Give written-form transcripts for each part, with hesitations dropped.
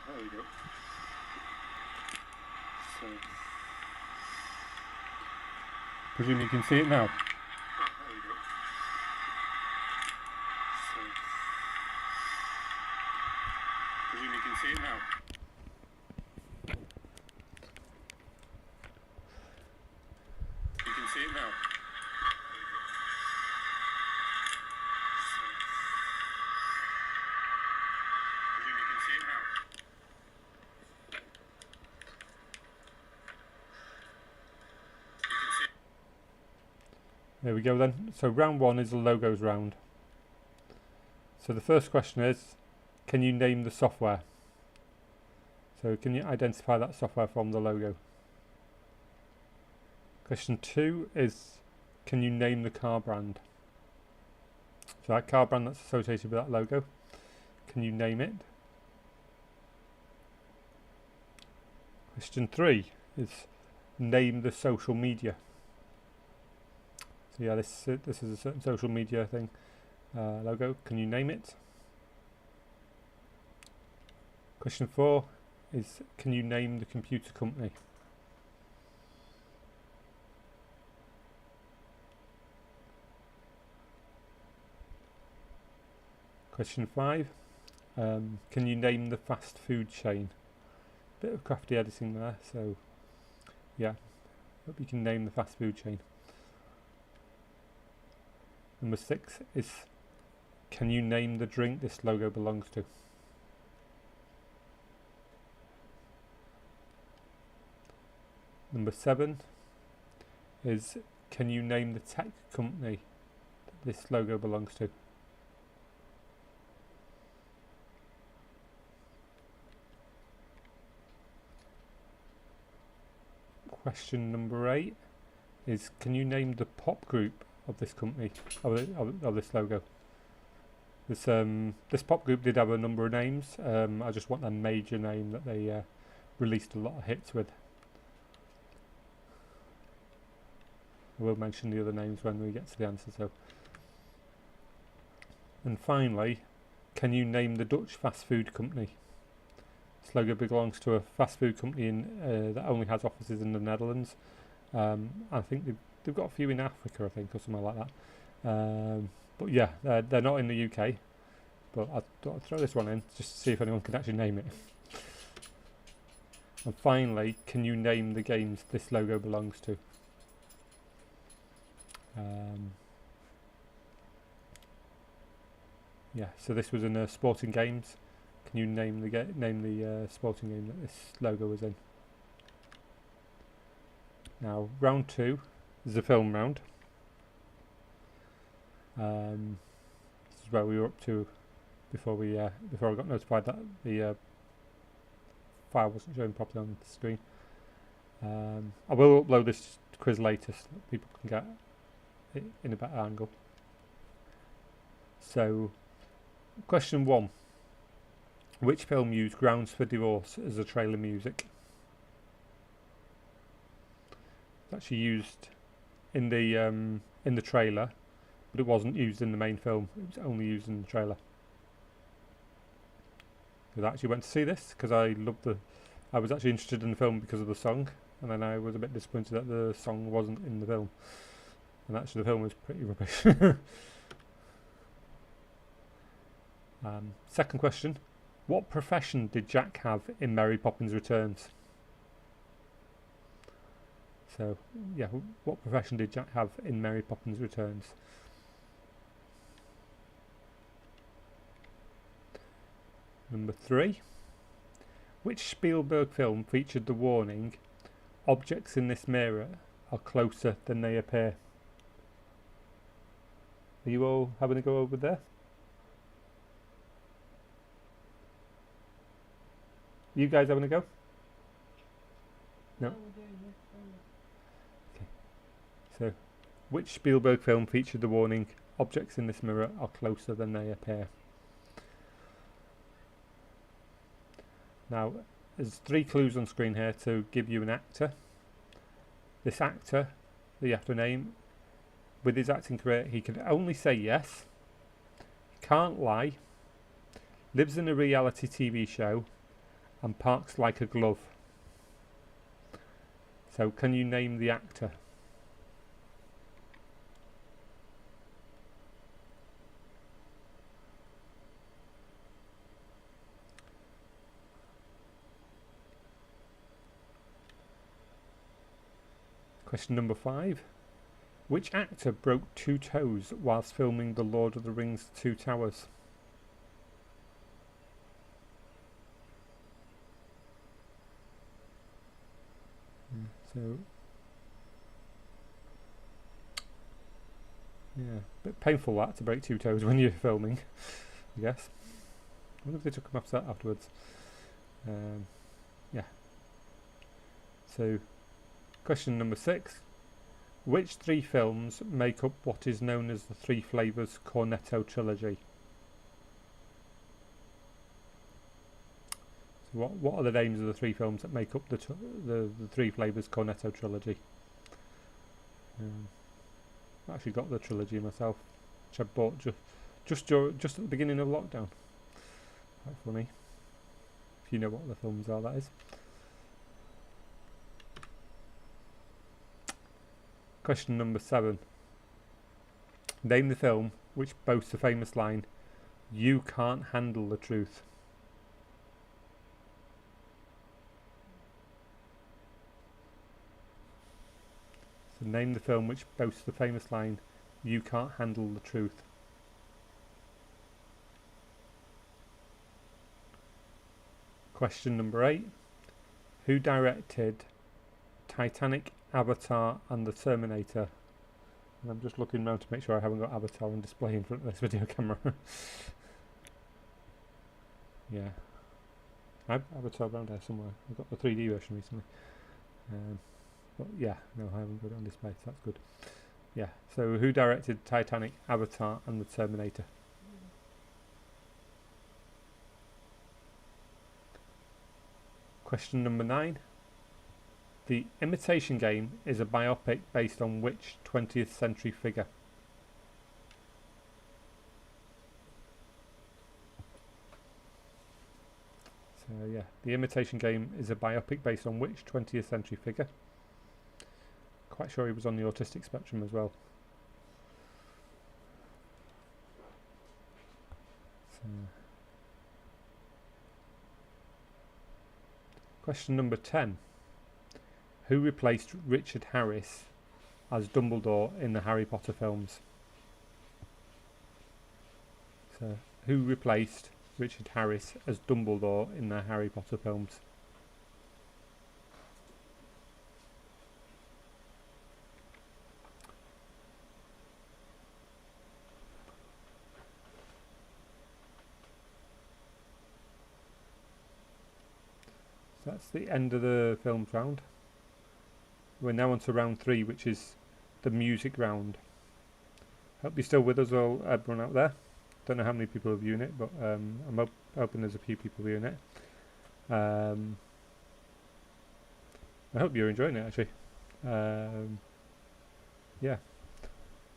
There we go. So, presume you can see it now. There we go. So, presume you can see it now. You can see it now. There we go then. So round one is the logos round. So the first question is, can you name the software? So can you identify that software from the logo? Question 2 is, can you name the car brand? So that car brand that's associated with that logo, can you name it? Question 3 is, name the social media. So yeah, this is a certain social media thing, logo, can you name it? Question 4 is, can you name the computer company? Question 5, can you name the fast food chain? Bit of crafty editing there, so yeah, hope you can name the fast food chain. Number 6 is, can you name the drink this logo belongs to? Number 7 is, can you name the tech company that this logo belongs to? Question number 8 is, can you name the pop group of this company, of this logo? This pop group did have a number of names. I just want their major name that they released a lot of hits with. I will mention the other names when we get to the answer. So, and finally, can you name the Dutch fast food company? This logo belongs to a fast food company that only has offices in the Netherlands. I think they've got a few in Africa, I think, or something like that. But yeah, they're not in the UK. But I thought I'd throw this one in just to see if anyone can actually name it. And finally, can you name the games this logo belongs to? Yeah, so this was in sporting games. Can you name the sporting game that this logo was in? Now, round 2 is the film round. This is where we were up to before I got notified that the file wasn't showing properly on the screen. I will upload this quiz later so that people can get it in a better angle. So, question 1. Which film used Grounds for Divorce as the trailer music? It's actually used in the trailer, but it wasn't used in the main film. It was only used in the trailer. I actually went to see this because I was actually interested in the film because of the song, and then I was a bit disappointed that the song wasn't in the film. And actually the film was pretty rubbish. Second question. What profession did Jack have in Mary Poppins Returns? So, yeah, what profession did Jack have in Mary Poppins Returns? Number 3. Which Spielberg film featured the warning, objects in this mirror are closer than they appear? Are you all having a go over there? You guys having a go? No? Okay. So, which Spielberg film featured the warning, objects in this mirror are closer than they appear? Now, there's 3 clues on screen here to give you an actor. This actor that you have to name, with his acting career, he can only say yes, can't lie, lives in a reality TV show, and Parks Like a Glove. So can you name the actor? Question number 5. Which actor broke 2 toes whilst filming The Lord of the Rings 2 Towers? So, yeah, a bit painful that, to break 2 toes when you're filming, I guess. I wonder if they took them off that afterwards. Yeah. So, question number 6. Which 3 films make up what is known as the 3 Flavours Cornetto Trilogy? So what are the names of the 3 films that make up the 3 Flavours Cornetto Trilogy? I actually got the trilogy myself, which I bought just at the beginning of lockdown. Quite funny. If you know what the films are, that is. Question number 7. Name the film which boasts the famous line, "You can't handle the truth." So name the film which boasts the famous line, "You can't handle the truth." Question number 8. Who directed Titanic, Avatar and The Terminator? And I'm just looking around to make sure I haven't got Avatar on display in front of this video camera. Yeah. I have Avatar around there somewhere. I got the 3D version recently. But yeah, no, I haven't got it on display, so that's good. Yeah, so who directed Titanic, Avatar and The Terminator? Question number 9. The Imitation Game is a biopic based on which 20th century figure? So yeah, The Imitation Game is a biopic based on which 20th century figure? Quite sure he was on the autistic spectrum as well. So, question number 10. Who replaced Richard Harris as Dumbledore in the Harry Potter films? So, who replaced Richard Harris as Dumbledore in the Harry Potter films? So that's the end of the films round. We're now on to round 3, which is the music round. Hope you're still with us, all everyone out there. Don't know how many people are viewing it, but I'm hoping there's a few people viewing it. I hope you're enjoying it, actually. Yeah.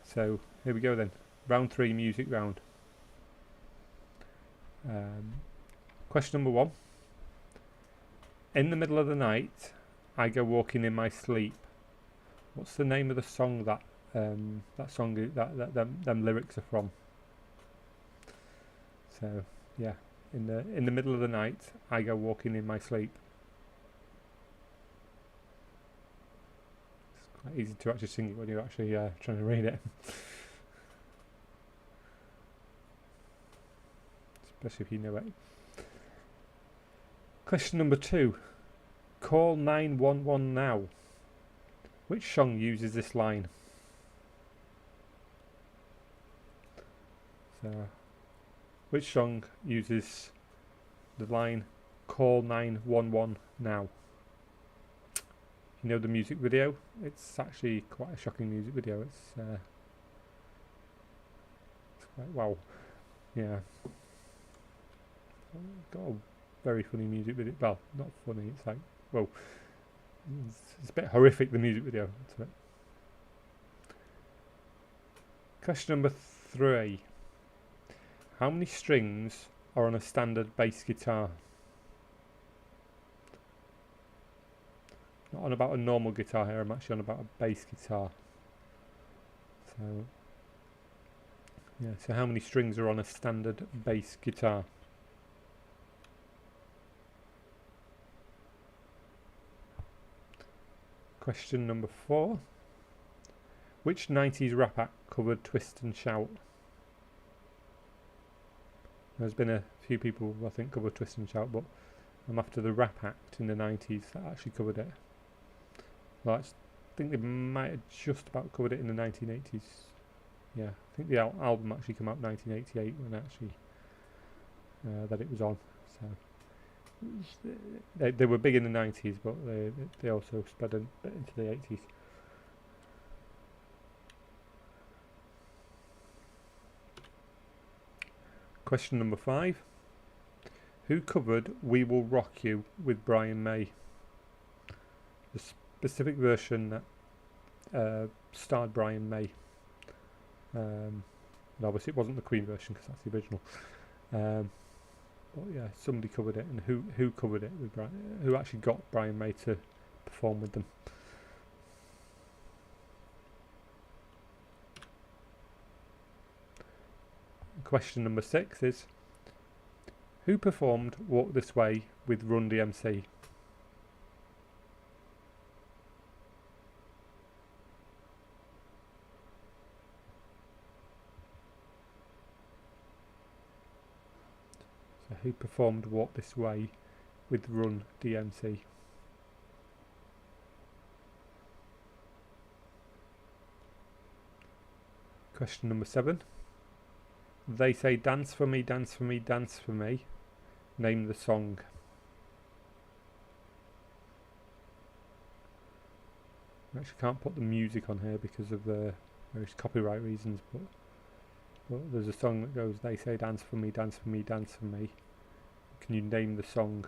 So here we go then. Round 3, music round. Question number 1. In the middle of the night, I go walking in my sleep. What's the name of the song that them lyrics are from? So yeah, in the middle of the night, I go walking in my sleep. It's quite easy to actually sing it when you're actually trying to read it, especially if you know it. Question number 2. Call 911 now. Which song uses this line? So, which song uses the line "Call 911 now"? You know the music video? It's actually quite a shocking music video. It's quite wow. Yeah. Got a very funny music video. Well, not funny. It's like, well, it's a bit horrific, the music video. Question number 3. How many strings are on a standard bass guitar? Not on about a normal guitar here, I'm actually on about a bass guitar. So, yeah, so how many strings are on a standard bass guitar? Question number 4. Which 90s rap act covered Twist and Shout? There's been a few people, I think, covered Twist and Shout, but I'm after the rap act in the 90s that actually covered it. Well, I think they might have just about covered it in the 1980s. Yeah, I think the album actually came out in 1988 when actually that it was on. So they were big in the 90s, but they also spread a bit into the 80s. Question number 5. Who covered We Will Rock You with Brian May? The specific version that starred Brian May. And obviously it wasn't the Queen version because that's the original. But yeah, somebody covered it, and who covered it with Brian? Who actually got Brian May to perform with them? Question number 6 is, who performed Walk This Way with Run DMC? So who performed Walk This Way with Run DMC? Question number 7. They say dance for me, dance for me, dance for me. Name the song. I actually can't put the music on here because of various copyright reasons, but there's a song that goes, they say dance for me, dance for me, dance for me. Can you name the song?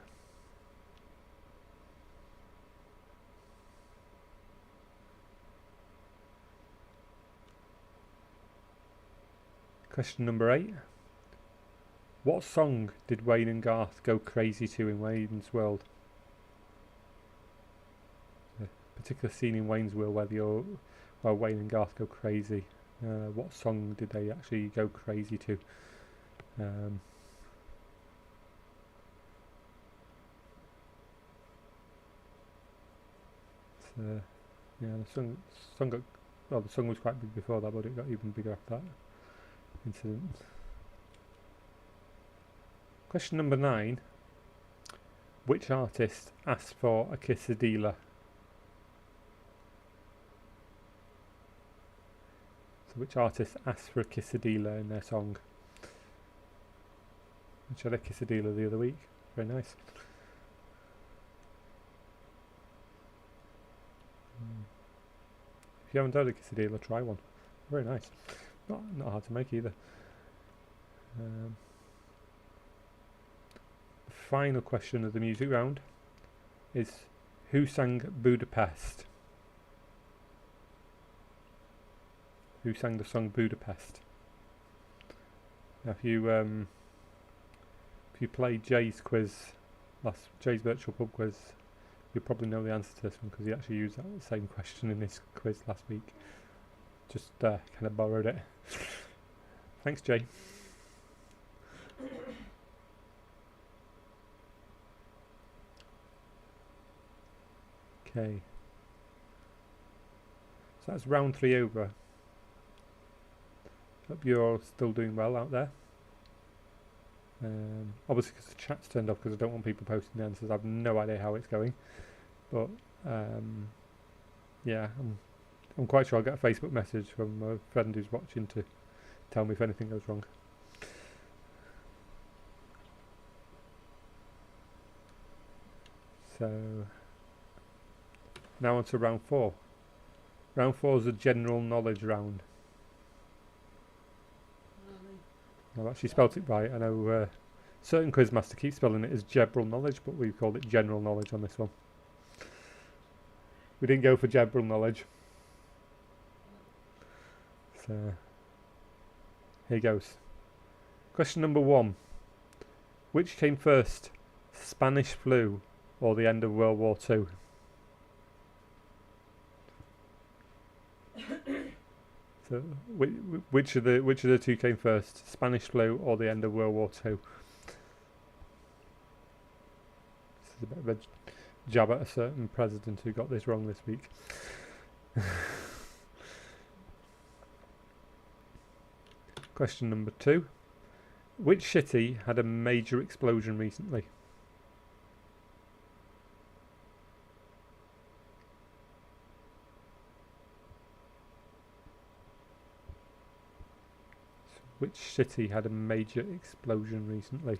Question number 8. What song did Wayne and Garth go crazy to in Wayne's World? A particular scene in Wayne's World where Wayne and Garth go crazy. What song did they actually go crazy to? Yeah, the song was quite big before that, but it got even bigger after that incident. Question number 9. Which artist asked for a quesadilla? So which artist asked for a quesadilla in their song? I had a quesadilla the other week. Very nice. If you haven't had a quesadilla, try one. Very nice. Not hard to make either. The final question of the music round is, who sang Budapest? Who sang the song Budapest? Now if you played Jay's virtual pub quiz, you'll probably know the answer to this one because he actually used that same question in his quiz last week. Just kind of borrowed it. Thanks, Jay. Okay. So that's round 3 over. Hope you're all still doing well out there. Obviously because the chat's turned off because I don't want people posting the answers. I have no idea how it's going. But yeah, I'm quite sure I'll get a Facebook message from a friend who's watching to tell me if anything goes wrong. So now on to round 4. Round 4 is a general knowledge round. I've actually spelt it right. I know certain quizmaster keeps spelling it as general knowledge, but we've called it general knowledge on this one. We didn't go for general knowledge. So here goes. Question number 1. Which came first, Spanish flu or the end of World War II? So which of the two came first, Spanish flu or the end of World War II? This is a bit of a jab at a certain president who got this wrong this week. Question number 2. Which city had a major explosion recently? Which city had a major explosion recently?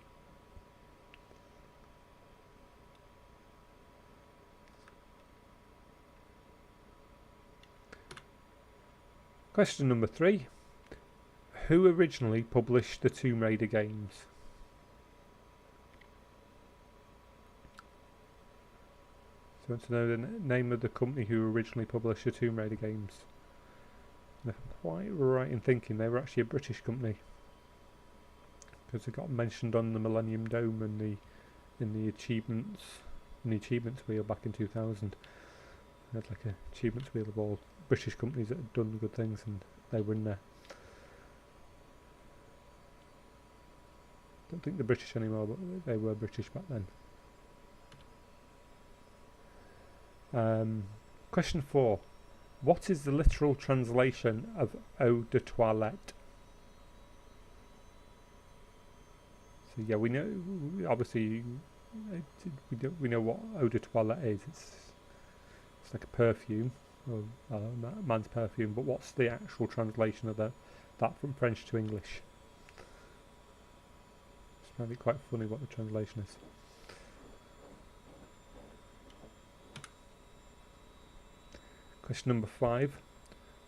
Question number 3. Who originally published the Tomb Raider games? So I want to know the name of the company who originally published the Tomb Raider games. And if I'm quite right in thinking they were actually a British company, because they got mentioned on the Millennium Dome and in the achievements wheel back in 2000. They had like a achievements wheel of all British companies that had done good things, and they were in there. Don't think they're British anymore, but they were British back then. Question 4. What is the literal translation of eau de toilette? So yeah, we know, obviously, we know what eau de toilette is. It's like a perfume, or man's perfume. But what's the actual translation of that from French to English? It's maybe quite funny what the translation is. Question number 5.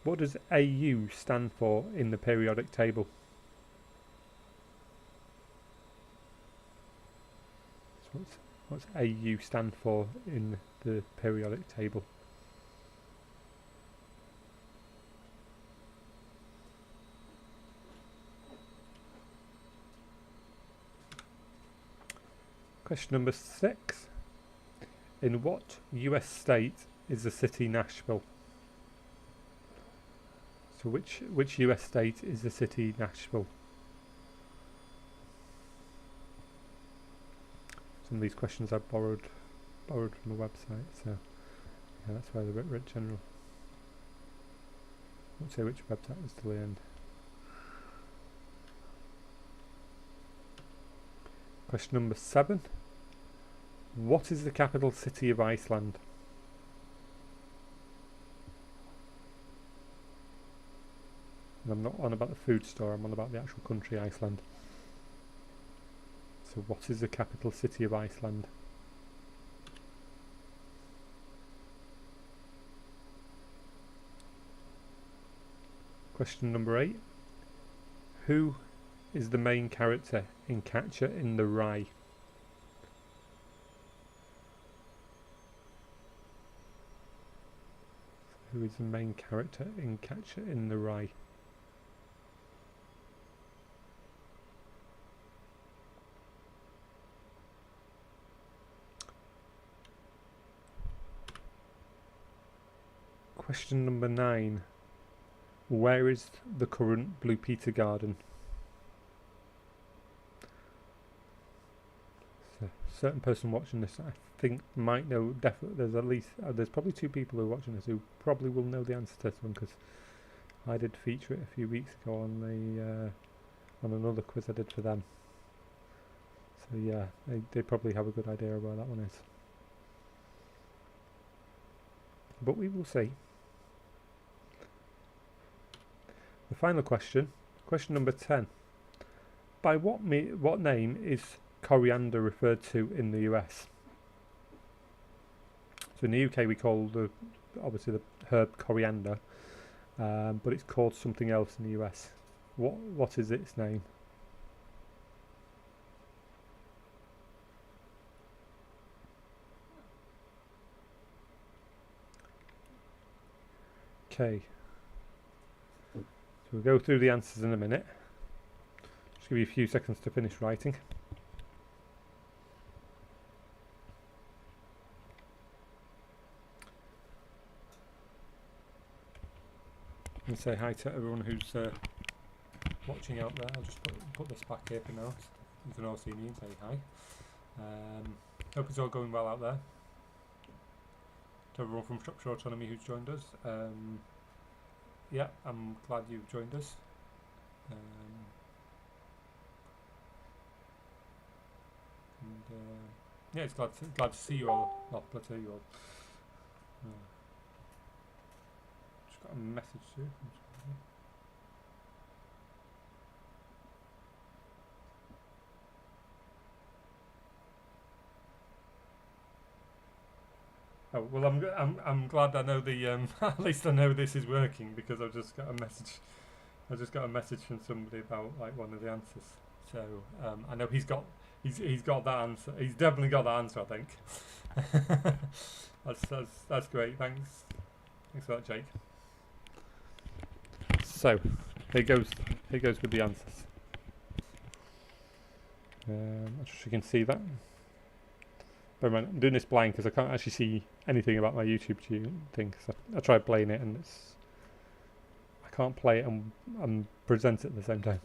What does AU stand for in the periodic table? So what's AU stand for in the periodic table? Question number 6. In what US state is the city Nashville? So which US state is the city Nashville? Some of these questions I've borrowed from a website, so yeah, that's why they're a bit general. I won't say which website is till the end. Question number 7. What is the capital city of Iceland? And I'm not on about the food store, I'm on about the actual country, Iceland. So what is the capital city of Iceland? Question number 8. Who is the main character in Catcher in the Rye? Who is the main character in Catcher in the Rye? Question number 9. Where is the current Blue Peter Garden? So, a certain person watching this, I think, might know. Definitely, there's probably 2 people who are watching this who probably will know the answer to this one, because I did feature it a few weeks ago on another quiz I did for them. So yeah, they probably have a good idea of where that one is. But we will see. The final question, question number 10. By what name is coriander referred to in the US? So in the UK we call obviously the herb coriander, but it's called something else in the US. What is its name? Okay. So we'll go through the answers in a minute. Just give you a few seconds to finish writing. And say hi to everyone who's watching out there. I'll just put this back here for now. You can all see me and say hi. Hope it's all going well out there. To everyone from Shropshire Autonomy who's joined us. Yeah, I'm glad you've joined us. Yeah, it's glad to see you all. Well, glad to hear you all. Just got a message too. Oh well, I'm glad I know the at least I know this is working, because I've just got a message. I just got a message from somebody about like one of the answers. So I know he's got that answer. He's definitely got that answer, I think. that's great. Thanks for that, Jake. So here goes with the answers. I'm not sure if you can see that. But I'm doing this blind because I can't actually see anything about my YouTube thing. So I tried playing it and I can't play it and present it at the same time.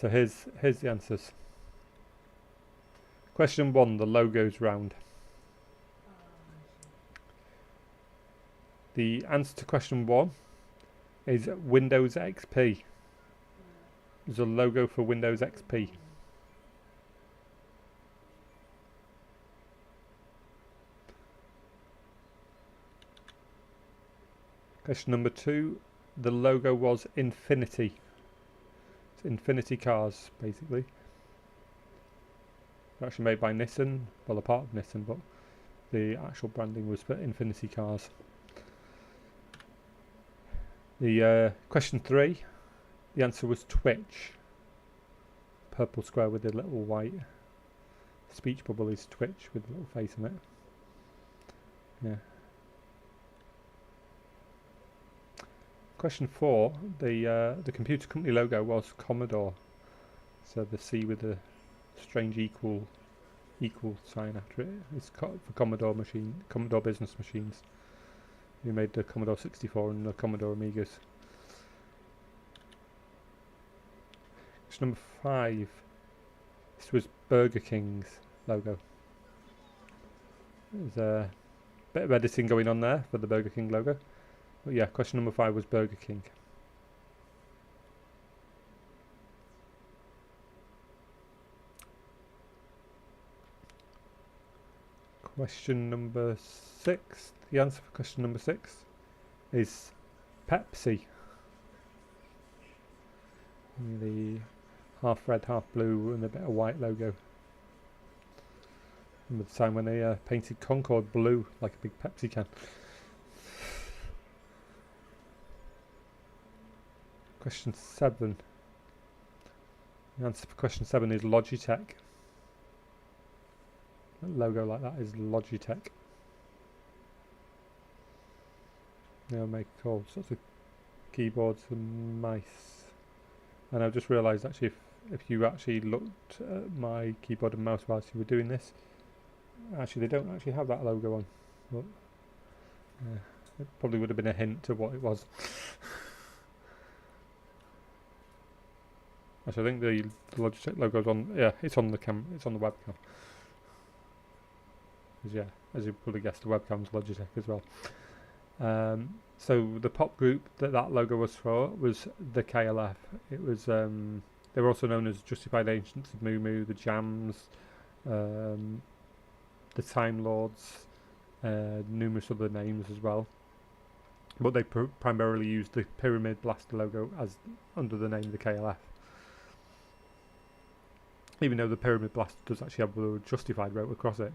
So here's the answers. Question 1, the logo's round. The answer to question 1 is Windows XP. There's a logo for Windows XP. Question number 2, the logo was Infinity. It's Infinity cars, basically. They're actually made by Nissan, well, a part of Nissan, but the actual branding was for Infinity cars. The question 3, the answer was Twitch. Purple square with a little white speech bubble is Twitch with a little face in it. Yeah. Question 4, the computer company logo was Commodore. So the C with the strange equal sign after it is for Commodore business machines. We made the Commodore 64 and the Commodore Amigas. Question number 5. This was Burger King's logo. There's a bit of editing going on there for the Burger King logo. But yeah, question number 5 was Burger King. Question number 6. The answer for question number 6 is Pepsi. The half red, half blue, and a bit of white logo. Remember the time when they painted Concorde blue like a big Pepsi can. Question 7. The answer for question 7 is Logitech. A logo like that is Logitech. They'll make all sorts of keyboards and mice. And I've just realised actually if you actually looked at my keyboard and mouse whilst you were doing this, actually they don't actually have that logo on. But it probably would have been a hint to what it was. Actually, I think the Logitech logo's on. Yeah, it's on the it's on the webcam. Yeah, as you probably guessed, the webcam's Logitech as well. So the pop group that logo was for was the KLF. It was they were also known as Justified Ancients of Moo Moo, the Jams, the Time Lords, numerous other names as well. But they primarily used the Pyramid Blaster logo as under the name the KLF. Even though the Pyramid Blaster does actually have the word Justified wrote across it.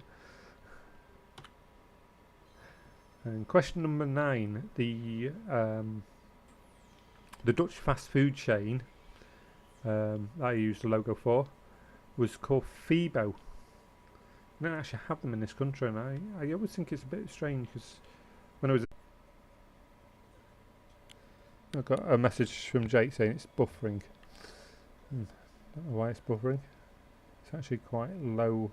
And question number 9, the Dutch fast food chain that I used the logo for was called Fibo. I don't actually have them in this country, and I always think it's a bit strange because when I got a message from Jake saying it's buffering. Don't know why it's buffering. It's actually quite low.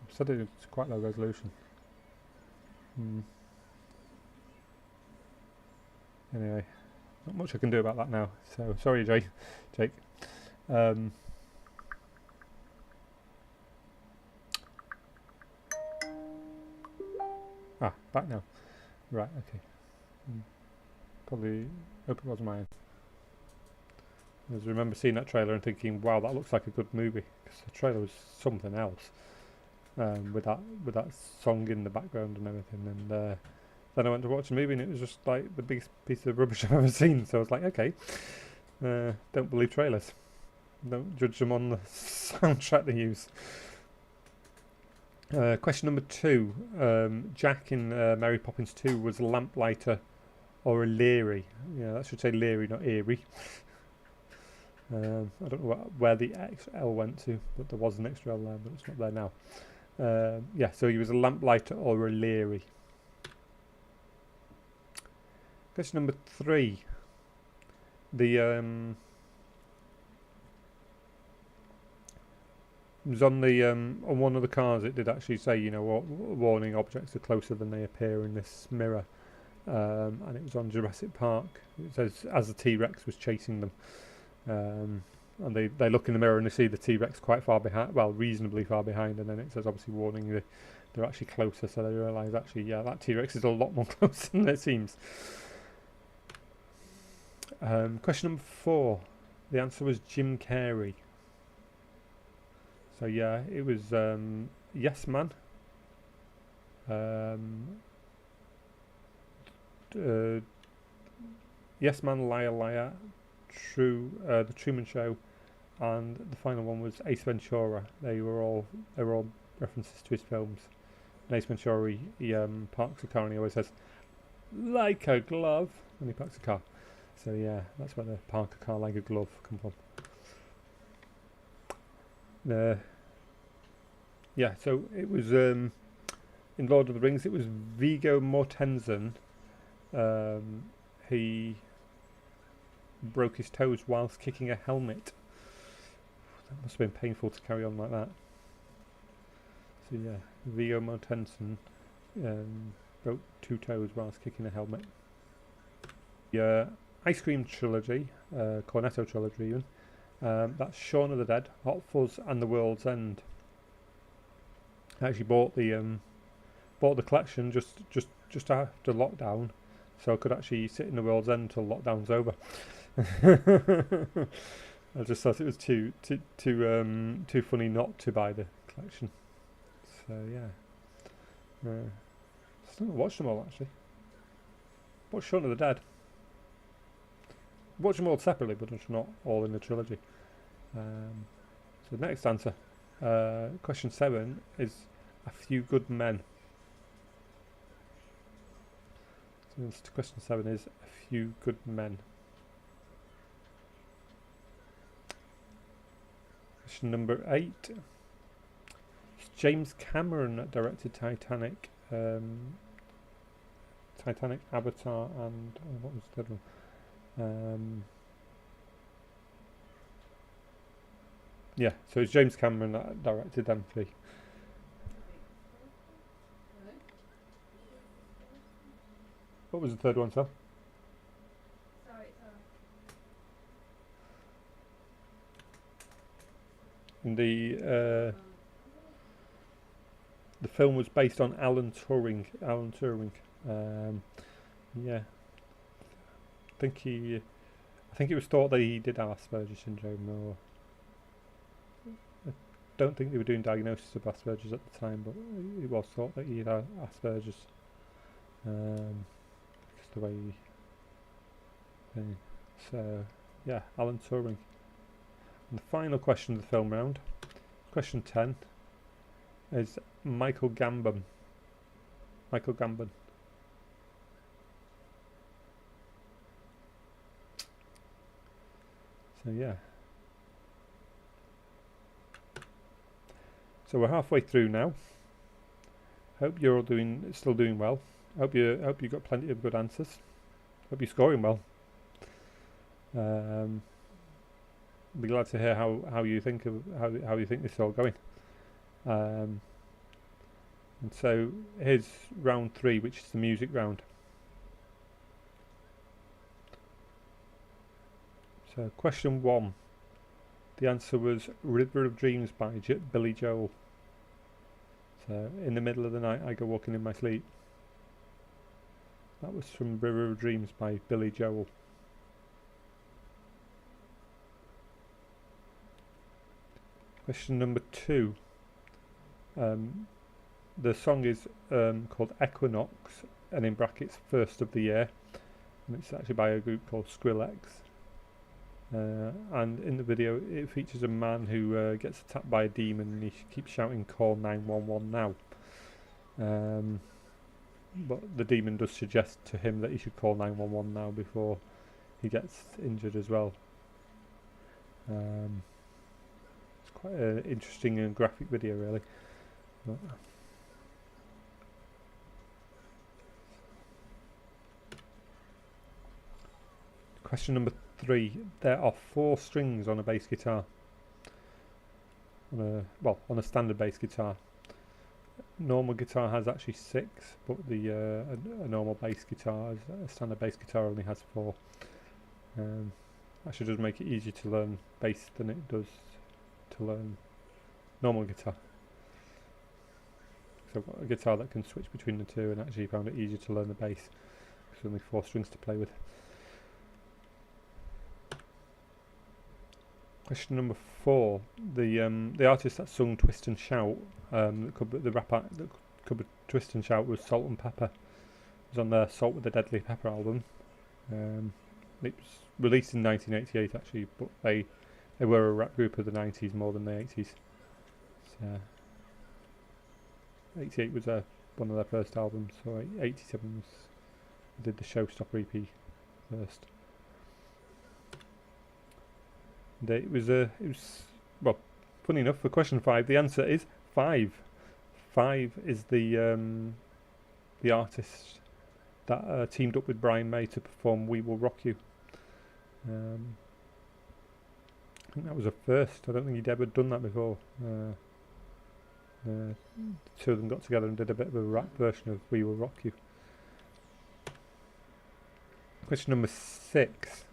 I've said it's quite low resolution. Anyway, not much I can do about that now. So sorry, Jake. Back now. Right, okay. Probably hope it wasn't mine. I remember seeing that trailer and thinking, wow, that looks like a good movie. Because the trailer was something else. With that song in the background and everything. And then I went to watch the movie and it was just like the biggest piece of rubbish I've ever seen. So I was like, okay, don't believe trailers. Don't judge them on the soundtrack they use. Question number 2. Jack in Mary Poppins 2 was a lamplighter or a Leary. Yeah, that should say Leary, not Eerie. I don't know where the XL went to, but there was an extra L there, but it's not there now. Yeah, so he was a lamplighter or a Leary. Question number 3. It was on the on one of the cars. It did actually say, you know, warning, objects are closer than they appear in this mirror, and it was on Jurassic Park. It says as the T-Rex was chasing them, and they look in the mirror and they see the T-Rex quite far behind, well, reasonably far behind, and then it says obviously warning they're actually closer, so they realise actually, yeah, that T-Rex is a lot more closer than it seems. Question number 4. The answer was Jim Carrey. So yeah, it was Yes Man, Yes Man, Liar Liar, The Truman Show, and the final one was Ace Ventura. They were all references to his films. And Ace Ventura, he parks a car and he always says, "Like a glove," when he parks a car. So yeah, that's where the park a car like a glove come from. Yeah, so it was in Lord of the Rings. It was Viggo Mortensen. He broke his toes whilst kicking a helmet. That must have been painful to carry on like that. So yeah, Viggo Mortensen broke 2 toes whilst kicking a helmet. The Ice Cream Trilogy, Cornetto Trilogy even. That's Shaun of the Dead, Hot Fuzz, and The World's End. I actually bought the collection just after lockdown, so I could actually sit in The World's End until lockdown's over. I just thought it was too funny not to buy the collection. So yeah, still not watched them all actually. Watched Shaun of the Dead. Watch them all separately, but it's not all in the trilogy. So next answer, question 7 is A Few Good Men. So question 7 is A Few Good Men. Question number 8. James Cameron that directed Titanic, Avatar, and what was the other one? Yeah, so it's James Cameron that directed them 3. What was the third one, sir? And the film was based on Alan Turing. Yeah. I think it was thought that he did have Asperger syndrome, or I don't think they were doing diagnosis of Asperger's at the time, but it was thought that he had Asperger's. Just the way so yeah, Alan Turing. And the final question of the film round, question 10, is Michael Gambon. So yeah. So we're halfway through now. Hope you're all still doing well. Hope you got plenty of good answers. Hope you're scoring well. Be glad to hear how you think this is all going. And so here's round 3, which is the music round. So question 1. The answer was River of Dreams by Billy Joel. So in the middle of the night I go walking in my sleep. That was from River of Dreams by Billy Joel. Question number 2. The song is called Equinox, and in brackets first of the year, and it's actually by a group called Skrillex. And in the video it features a man who gets attacked by a demon, and he keeps shouting "Call 911 now." But the demon does suggest to him that he should call 911 now before he gets injured as well. It's quite an interesting and graphic video, really. But question number 3. There are 4 strings on a bass guitar. On a standard bass guitar. Normal guitar has actually 6, but a normal bass guitar, a standard bass guitar, only has 4. Actually does make it easier to learn bass than it does to learn normal guitar. So I've got a guitar that can switch between the two, and actually found it easier to learn the bass because there's only 4 strings to play with. Question number 4. The artist that sung Twist and Shout, the rapper that covered Twist and Shout was Salt and Pepper. It was on their Salt with the Deadly Pepper album. It was released in 1988 actually, but they were a rap group of the 90s more than the 80s. So 88 was one of their first albums, so 87 did the Showstopper EP first. And it was well, funny enough, for question 5 the answer is 5. 5 is the artist that teamed up with Brian May to perform We Will Rock You. I think that was a first. I don't think he'd ever done that before. The 2 of them got together and did a bit of a rap version of We Will Rock You. Question number 6.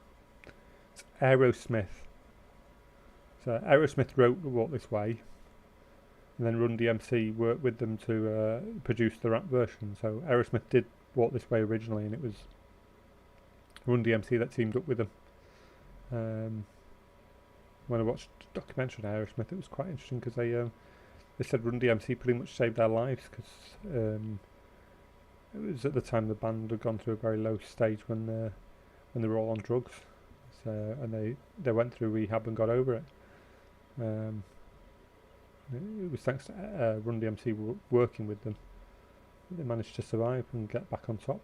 It's Aerosmith. So Aerosmith wrote Walk This Way, and then Run DMC worked with them to produce the rap version. So Aerosmith did Walk This Way originally, and it was Run DMC that teamed up with them. When I watched the documentary on Aerosmith, it was quite interesting because they said Run DMC pretty much saved their lives, because it was at the time the band had gone through a very low stage when they were all on drugs. So, and they went through rehab and got over it. It was thanks to Run DMC working with them that they managed to survive and get back on top.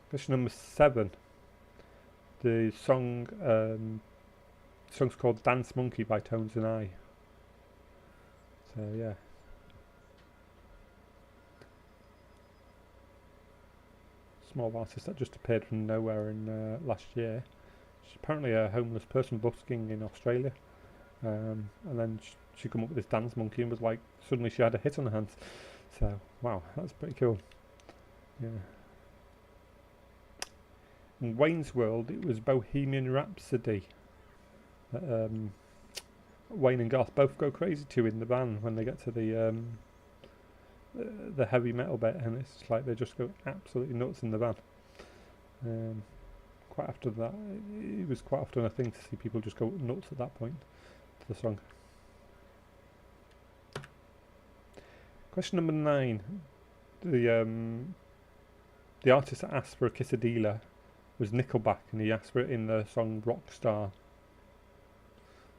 Question number 7. The song's called Dance Monkey by Tones and I. So yeah. Small artist that just appeared from nowhere in last year. She's apparently a homeless person busking in Australia, and then she come up with this Dance Monkey and was like, suddenly she had a hit on her hands. So wow, that's pretty cool. Yeah. In Wayne's World, it was Bohemian Rhapsody that Wayne and Garth both go crazy to in the van when they get to the heavy metal bit, and it's like they just go absolutely nuts in the van. Quite after that, it was quite often a thing to see people just go nuts at that point to the song. Question number 9. The artist that asked for a quesadilla was Nickelback, and he asked for it in the song Rockstar.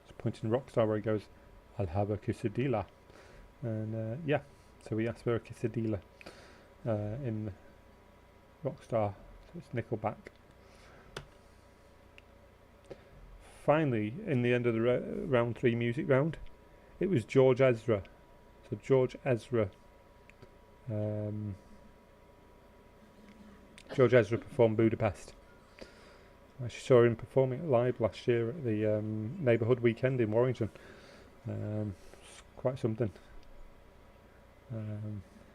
It's a point in Rockstar where he goes, "I'll have a quesadilla," and yeah, so he asked for a quesadilla in Rockstar. So it's Nickelback. Finally, in the end of the round 3 music round, it was George Ezra. So George Ezra performed Budapest. I actually saw him performing it live last year at the neighbourhood weekend in Warrington. It's quite something.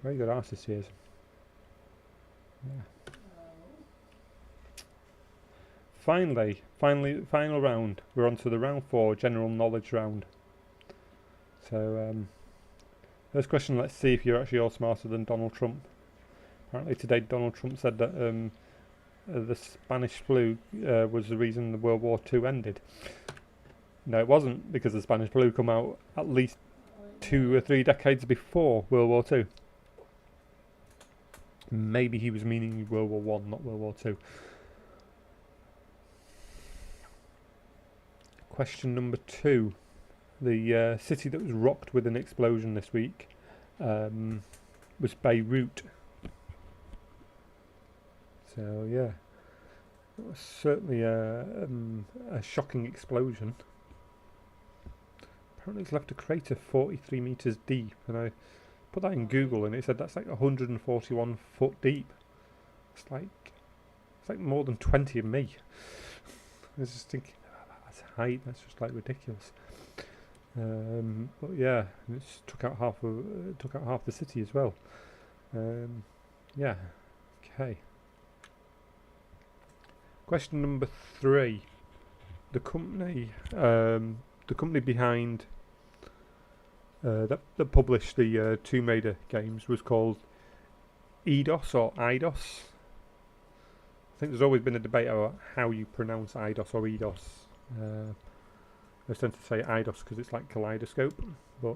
Very good artist he is. Yeah. final round. We're on to the round 4, general knowledge round. So, first question, let's see if you're actually all smarter than Donald Trump. Apparently today Donald Trump said that the Spanish flu was the reason the World War II ended. No, it wasn't, because the Spanish flu come out at least 2 or 3 decades before World War II. Maybe he was meaning World War One, not World War II. Question number 2. The city that was rocked with an explosion this week was Beirut. So yeah, it was certainly a shocking explosion. Apparently it's left a crater 43 metres deep, and I put that in Google and it said that's like 141 foot deep. It's like more than 20 of me. I was just thinking, that's height, that's just like ridiculous. But yeah, it took out half the city as well. Yeah, okay. Question number 3. The company behind that published the Tomb Raider games was called Eidos or Eidos. I think there's always been a debate about how you pronounce Eidos or Eidos. I tend to say Eidos because it's like kaleidoscope, but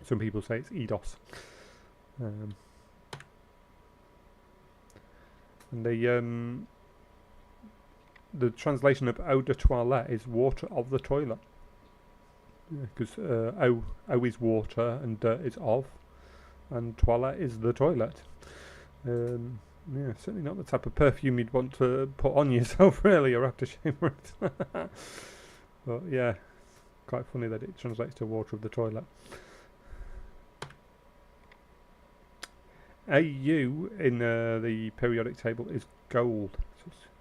some people say it's Eidos. And the translation of eau de toilette is water of the toilet. Because eau is water and dirt is of, and toilette is the toilet. Yeah, certainly not the type of perfume you'd want to put on yourself, really, or after shower. But yeah, quite funny that it translates to water of the toilet. AU in the periodic table is gold.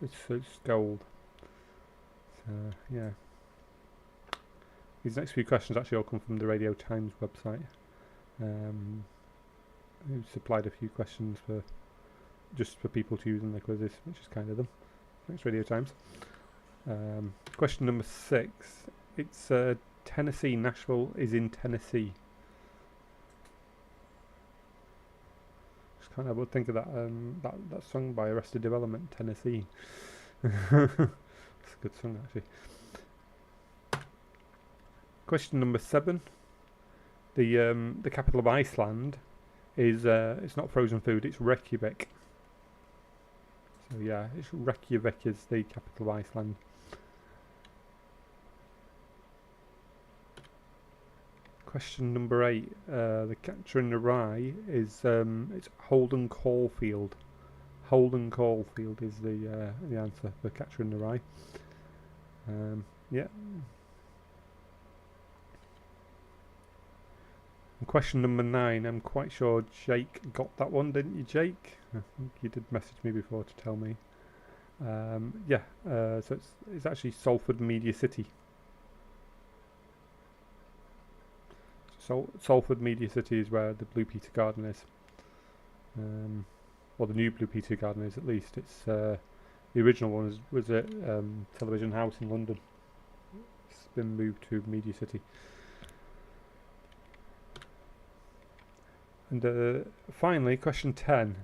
So it's gold. So yeah. These next few questions actually all come from the Radio Times website, who supplied a few questions just for people to use in their quizzes, which is kind of them. Thanks, Radio Times. Question number 6. It's Tennessee. Nashville is in Tennessee. Just can't help but think of that song by Arrested Development, Tennessee. It's a good song, actually. Question number 7. The capital of Iceland is it's not frozen food, it's Reykjavik. So yeah, it's Reykjavik is the capital of Iceland. Question number 8. The Catcher in the Rye is it's Holden Caulfield. Holden Caulfield is the answer for Catcher in the Rye. Yeah. And question number 9. I'm quite sure Jake got that one, didn't you, Jake? I think you did message me before to tell me. Yeah. So it's actually Salford Media City. Salford Media City is where the Blue Peter Garden is. Or the new Blue Peter Garden is, at least. It's the original one was at Television House in London. It's been moved to Media City. And finally, question 10.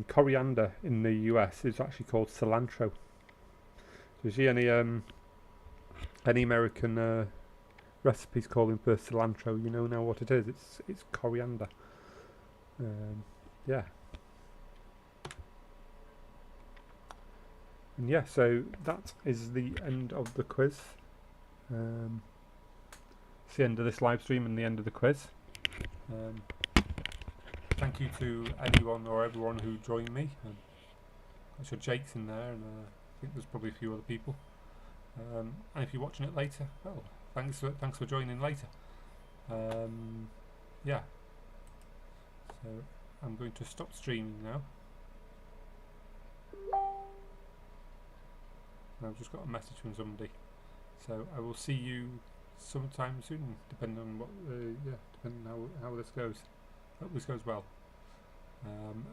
Coriander in the US is actually called cilantro. So you see any American recipes calling for cilantro, you know now what it is. It's coriander. Yeah. And yeah, so that is the end of the quiz. It's the end of this live stream and the end of the quiz. Thank you to anyone or everyone who joined me. I'm sure Jake's in there, and I think there's probably a few other people. And if you're watching it later, well, thanks for joining later. Yeah. So I'm going to stop streaming now. And I've just got a message from somebody. So I will see you sometime soon, depending on what, depending on how this goes. Hope this goes well. And